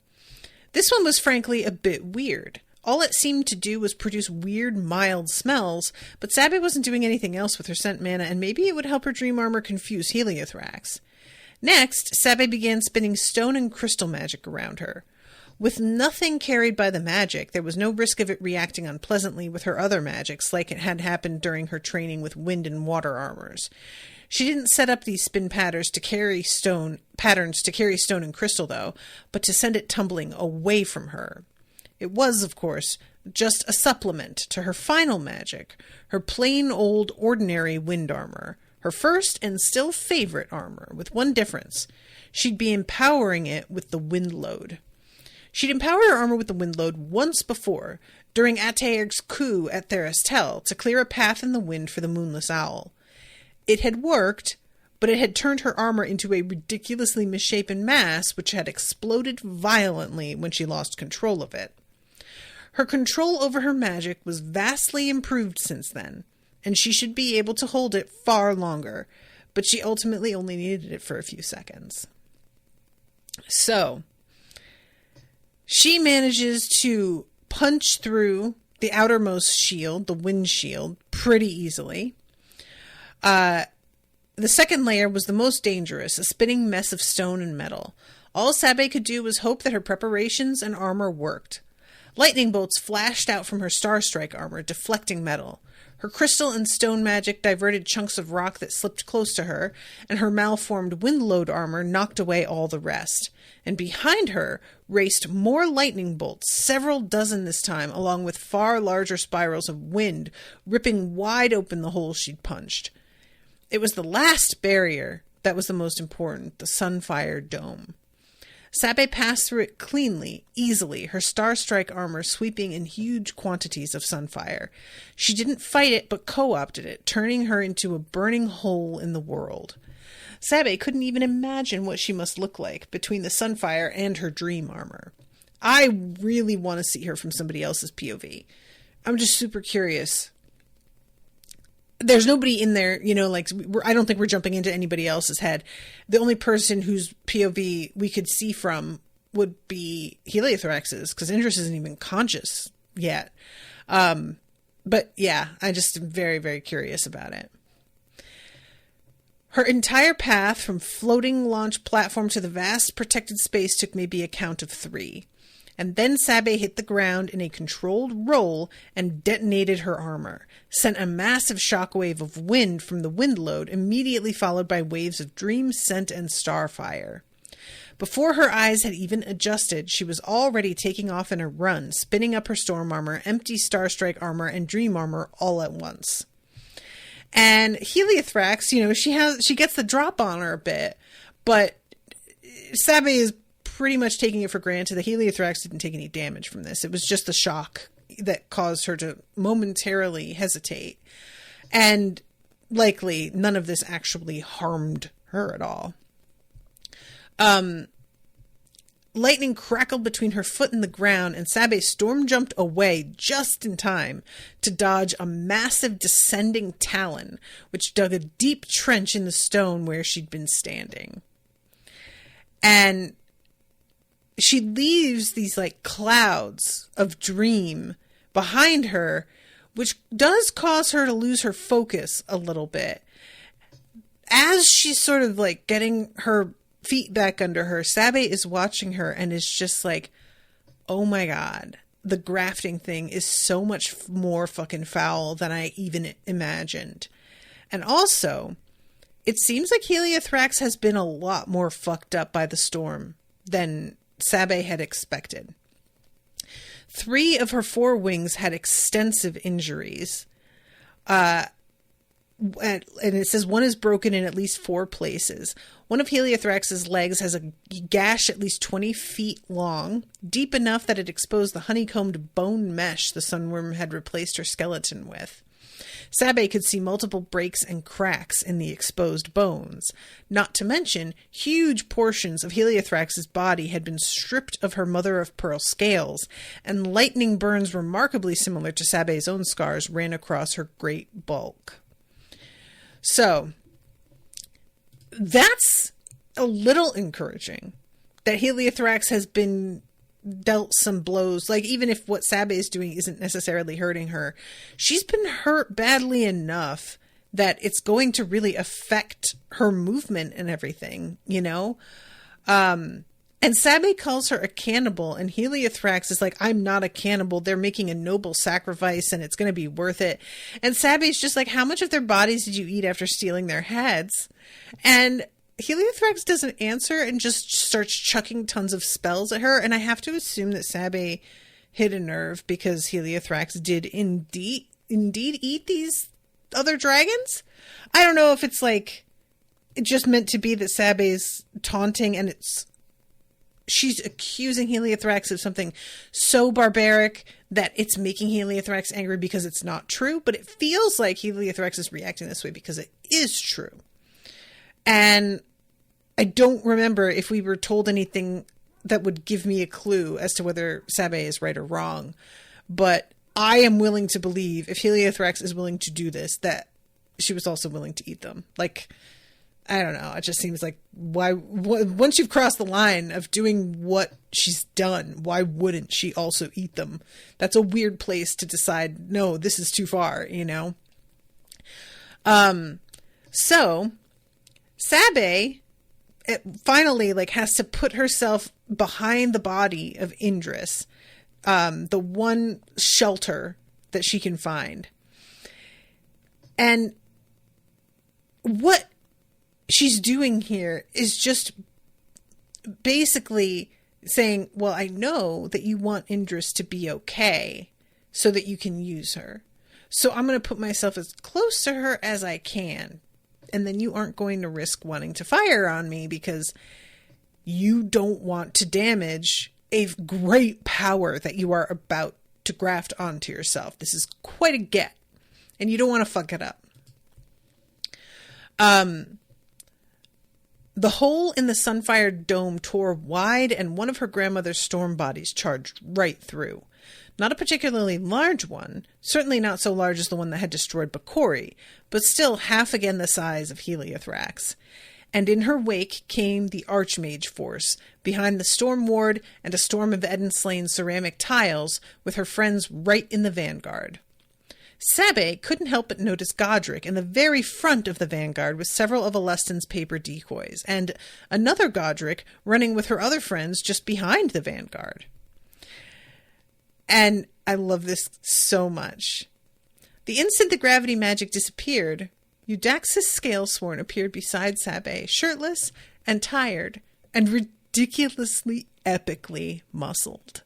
This one was frankly a bit weird. All it seemed to do was produce weird, mild smells, but Sabe wasn't doing anything else with her scent mana, and maybe it would help her dream armor confuse Heliothrax. Next, Sabe began spinning stone and crystal magic around her. With nothing carried by the magic, there was no risk of it reacting unpleasantly with her other magics, like it had happened during her training with wind and water armors. She didn't set up these spin patterns to carry stone and crystal, though, but to send it tumbling away from her. It was, of course, just a supplement to her final magic, her plain old ordinary wind armor, her first and still favorite armor, with one difference. She'd be empowering it with the wind load. She'd empowered her armor with the wind load once before, during Ataer's coup at Theristel, to clear a path in the wind for the Moonless Owl. It had worked, but it had turned her armor into a ridiculously misshapen mass, which had exploded violently when she lost control of it. Her control over her magic was vastly improved since then, and she should be able to hold it far longer, but she ultimately only needed it for a few seconds. So, she manages to punch through the outermost shield, the wind shield, pretty easily. The second layer was the most dangerous, a spinning mess of stone and metal. All Sabe could do was hope that her preparations and armor worked. Lightning bolts flashed out from her Star Strike armor, deflecting metal. Her crystal and stone magic diverted chunks of rock that slipped close to her, and her malformed windload armor knocked away all the rest. And behind her raced more lightning bolts, several dozen this time, along with far larger spirals of wind, ripping wide open the hole she'd punched. It was the last barrier that was the most important, the Sunfire Dome. Sabe passed through it cleanly, easily, her Star Strike armor sweeping in huge quantities of sunfire. She didn't fight it, but co-opted it, turning her into a burning hole in the world. Sabe couldn't even imagine what she must look like between the sunfire and her dream armor. I really want to see her from somebody else's POV. I'm just super curious. There's nobody in there, I don't think we're jumping into anybody else's head. The only person whose POV we could see from would be Heliothrax's, because Indrid isn't even conscious yet. But yeah, I just am very, very curious about it. Her entire path from floating launch platform to the vast protected space took maybe a count of 3. And then Sabe hit the ground in a controlled roll and detonated her armor, sent a massive shockwave of wind from the wind load, immediately followed by waves of dream, scent, and starfire. Before her eyes had even adjusted, she was already taking off in a run, spinning up her storm armor, empty Starstrike armor, and dream armor all at once. And Heliothrax, she gets the drop on her a bit, but Sabe is pretty much taking it for granted that Heliothrax didn't take any damage from this. It was just the shock that caused her to momentarily hesitate. And likely none of this actually harmed her at all. Lightning crackled between her foot and the ground, and Sabe storm jumped away just in time to dodge a massive descending talon, which dug a deep trench in the stone where she'd been standing. And she leaves these clouds of dream behind her, which does cause her to lose her focus a little bit. As she's sort of getting her feet back under her, Sabe is watching her and is just like, oh my God, the grafting thing is so much more fucking foul than I even imagined. And also, it seems like Heliothrax has been a lot more fucked up by the storm than Sabe had expected. 3 of her 4 wings had extensive injuries. And it says 1 is broken in at least 4 places. One of Heliothrax's legs has a gash at least 20 feet long, deep enough that it exposed the honeycombed bone mesh the sunworm had replaced her skeleton with. Sabe could see multiple breaks and cracks in the exposed bones. Not to mention, huge portions of Heliothrax's body had been stripped of her mother-of-pearl scales, and lightning burns remarkably similar to Sabe's own scars ran across her great bulk. So, that's a little encouraging, that Heliothrax has been dealt some blows. Like, even if what Sabe is doing isn't necessarily hurting her, she's been hurt badly enough that it's going to really affect her movement and everything, you know? And Sabe calls her a cannibal, and Heliothrax is like, I'm not a cannibal. They're making a noble sacrifice, and it's going to be worth it. And Sabe's just like, how much of their bodies did you eat after stealing their heads? And Heliothrax doesn't answer and just starts chucking tons of spells at her. And I have to assume that Sabe hit a nerve, because Heliothrax did indeed eat these other dragons. I don't know if it's like, it just meant to be that Sabe's taunting, and she's accusing Heliothrax of something so barbaric that it's making Heliothrax angry because it's not true. But it feels like Heliothrax is reacting this way because it is true. And I don't remember if we were told anything that would give me a clue as to whether Sabe is right or wrong. But I am willing to believe, if Heliothrax is willing to do this, that she was also willing to eat them. Like, I don't know. It just seems like, once you've crossed the line of doing what she's done, why wouldn't she also eat them? That's a weird place to decide, no, this is too far, you know? So Sabe finally has to put herself behind the body of Indrid, the one shelter that she can find. And what she's doing here is just basically saying, well, I know that you want Indrid to be okay so that you can use her. So I'm going to put myself as close to her as I can. And then you aren't going to risk wanting to fire on me because you don't want to damage a great power that you are about to graft onto yourself. This is quite a get, and you don't want to fuck it up. The hole in the Sunfire dome tore wide, and one of her grandmother's storm bodies charged right through. Not a particularly large one, certainly not so large as the one that had destroyed Bakori, but still half again the size of Heliothrax. And in her wake came the Archmage force, behind the Storm Ward and a storm of Eden-slain ceramic tiles, with her friends right in the vanguard. Sabe couldn't help but notice Godric in the very front of the vanguard with several of Alustin's paper decoys, and another Godric running with her other friends just behind the vanguard. And I love this so much. The instant the gravity magic disappeared, Eudaxus Scalesworn appeared beside Sabe, shirtless and tired, and ridiculously epically muscled.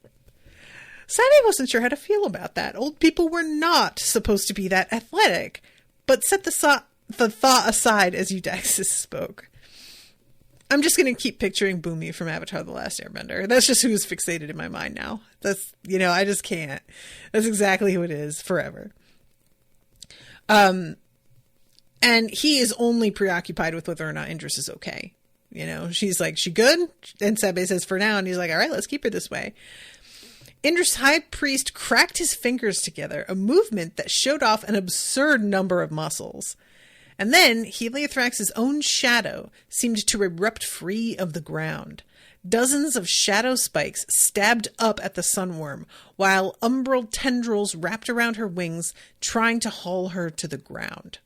Sabe wasn't sure how to feel about that. Old people were not supposed to be that athletic, but set the thought aside as Eudaxus spoke. I'm just going to keep picturing Boomy from Avatar: The Last Airbender. That's just who's fixated in my mind now. That's, I just can't. That's exactly who it is forever. And he is only preoccupied with whether or not Indrid is okay. She's like, she good? And Sabe says for now, and he's like, all right, let's keep her this way. Indrid's high priest cracked his fingers together, a movement that showed off an absurd number of muscles. And then Heliothrax's own shadow seemed to erupt free of the ground. Dozens of shadow spikes stabbed up at the sunworm, while umbral tendrils wrapped around her wings, trying to haul her to the ground.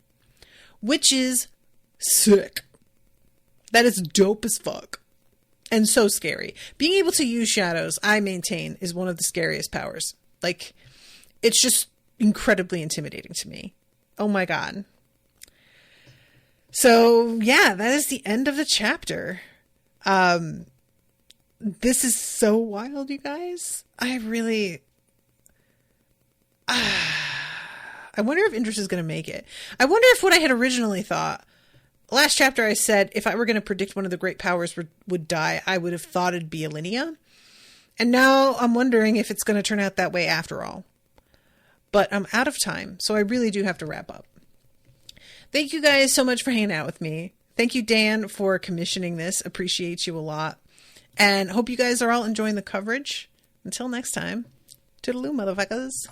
Which is sick. That is dope as fuck. and so scary. Being able to use shadows, I maintain, is one of the scariest powers. Like, it's just incredibly intimidating to me. Oh my god. So, yeah, that is the end of the chapter. This is so wild, you guys. I wonder if Indrid is going to make it. I wonder if what I had originally thought. Last chapter I said if I were going to predict one of the great powers would die, I would have thought it'd be Alinea. And now I'm wondering if it's going to turn out that way after all. But I'm out of time, so I really do have to wrap up. Thank you guys so much for hanging out with me. Thank you, Dan, for commissioning this. Appreciate you a lot. And hope you guys are all enjoying the coverage. Until next time, toodaloo, motherfuckers.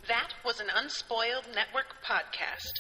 That was an Unspoiled Network podcast.